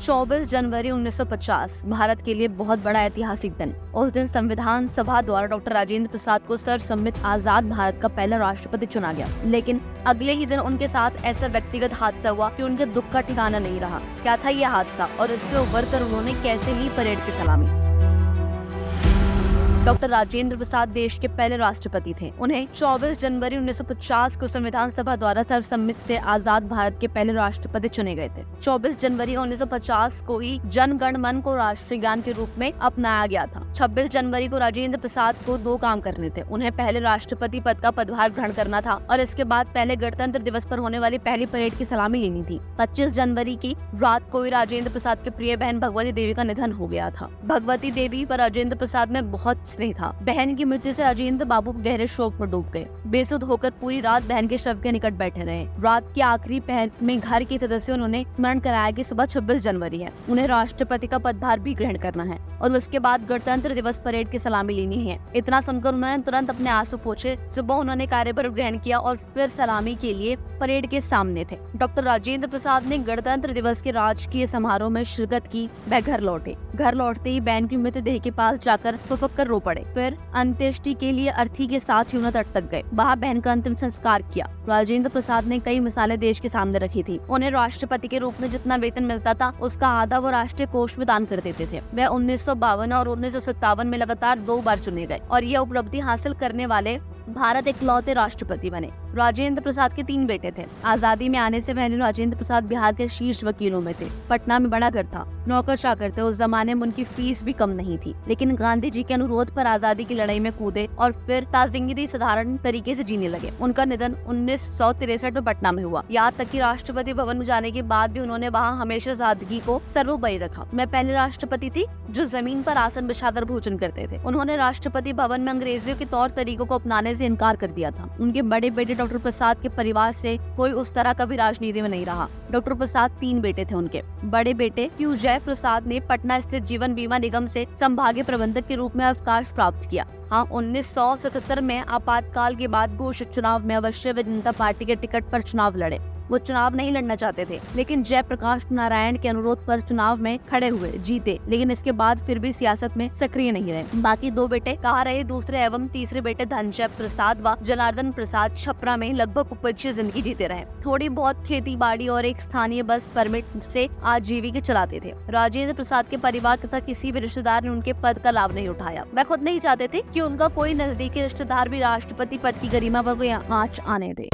24 जनवरी 1950 भारत के लिए बहुत बड़ा ऐतिहासिक दिन। उस दिन संविधान सभा द्वारा डॉक्टर राजेंद्र प्रसाद को सर्वसम्मत आजाद भारत का पहला राष्ट्रपति चुना गया। लेकिन अगले ही दिन उनके साथ ऐसा व्यक्तिगत हादसा हुआ कि उनके दुख का ठिकाना नहीं रहा। क्या था यह हादसा और इससे उबरकर उन्होंने कैसे ली परेड की सलामी? डॉक्टर राजेंद्र प्रसाद देश के पहले राष्ट्रपति थे। उन्हें 24 जनवरी 1950 को संविधान सभा द्वारा सर्वसम्मत से आजाद भारत के पहले राष्ट्रपति चुने गए थे। 24 जनवरी 1950 को ही जन गण मन को राष्ट्रीय गान के रूप में अपनाया गया था। 26 जनवरी को राजेंद्र प्रसाद को 2 काम करने थे। उन्हें पहले राष्ट्रपति पद का पदभार ग्रहण करना था और इसके बाद पहले गणतंत्र दिवस पर होने वाली पहली परेड की सलामी लेनी थी। 25 जनवरी की रात को ही राजेंद्र प्रसाद के प्रिय बहन भगवती देवी का निधन हो गया था। भगवती देवी पर राजेंद्र प्रसाद में बहुत स्नेह था। बहन की मृत्यु से राजेंद्र बाबू गहरे शोक में डूब गए। बेसुध होकर पूरी रात बहन के शव के निकट बैठे रहे। रात के आखिरी पहर में घर के सदस्यों ने स्मरण कराया कि सुबह 26 जनवरी है, उन्हें राष्ट्रपति का पदभार भी ग्रहण करना है और उसके बाद गणतंत्र दिवस परेड की सलामी लेनी है। इतना सुनकर उन्होंने तुरंत अपने आंसू पोंछे। सुबह उन्होंने कार्यभार ग्रहण किया और फिर सलामी के लिए परेड के सामने थे। डॉक्टर राजेंद्र प्रसाद ने गणतंत्र दिवस के राजकीय समारोह में शिरकत की। वह घर लौटे। घर लौटते ही बहन की मृतदेह के पास जाकर फुफक कर रो पड़े। फिर अंत्येष्टि के लिए अर्थी के साथ यूना तट तक गए। वहां बहन का अंतिम संस्कार किया। राजेंद्र प्रसाद ने कई मिसालें देश के सामने रखी थी। उन्हें राष्ट्रपति के रूप में जितना वेतन मिलता था उसका आधा वो राष्ट्रीय कोष में दान कर देते थे। वह 1952 और 1957 में लगातार 2 बार चुने गए और यह उपलब्धि हासिल करने वाले भारत इकलौते राष्ट्रपति बने। राजेंद्र प्रसाद के 3 बेटे थे। आजादी में आने से पहले राजेंद्र प्रसाद बिहार के शीर्ष वकीलों में थे। पटना में बड़ा घर था, नौकर चाकर थे। उस जमाने में उनकी फीस भी कम नहीं थी, लेकिन गांधी जी के अनुरोध पर आजादी की लड़ाई में कूदे और फिर ताजिंदगी साधारण तरीके से जीने लगे। उनका निधन 1963 में पटना में हुआ। यहाँ तक कि राष्ट्रपति भवन में जाने के बाद भी उन्होंने वहाँ हमेशा सादगी को सर्वोपरि रखा। मैं पहले राष्ट्रपति थी जो जमीन पर आसन बिछाकर भोजन करते थे। उन्होंने राष्ट्रपति भवन में अंग्रेजियों के तौर तरीकों को अपनाने से इनकार कर दिया था। उनके बड़े बेटे डॉक्टर प्रसाद के परिवार से कोई उस तरह का भी राजनीति में नहीं रहा। डॉक्टर प्रसाद 3 बेटे थे। उनके बड़े बेटे क्यू जय प्रसाद ने पटना स्थित जीवन बीमा निगम से संभागीय प्रबंधक के रूप में अवकाश प्राप्त किया। हाँ, 1977 में आपातकाल के बाद घोषित चुनाव में अवश्य वे जनता पार्टी के टिकट पर चुनाव लड़े। वो चुनाव नहीं लड़ना चाहते थे, लेकिन जयप्रकाश नारायण के अनुरोध पर चुनाव में खड़े हुए, जीते। लेकिन इसके बाद फिर भी सियासत में सक्रिय नहीं रहे। बाकी 2 बेटे कहाँ रहे। दूसरे एवं तीसरे बेटे धनजय प्रसाद व जनार्दन प्रसाद छपरा में लगभग उपेक्षित जिंदगी जीते रहे। थोड़ी बहुत खेती बाड़ी और एक स्थानीय बस परमिट से आजीविका चलाते थे। राजेंद्र प्रसाद के परिवार तथा किसी भी रिश्तेदार ने उनके पद का लाभ नहीं उठाया। वह खुद नहीं चाहते थे कि उनका कोई नजदीकी रिश्तेदार भी राष्ट्रपति पद की गरिमा पर कोई आंच आने दे।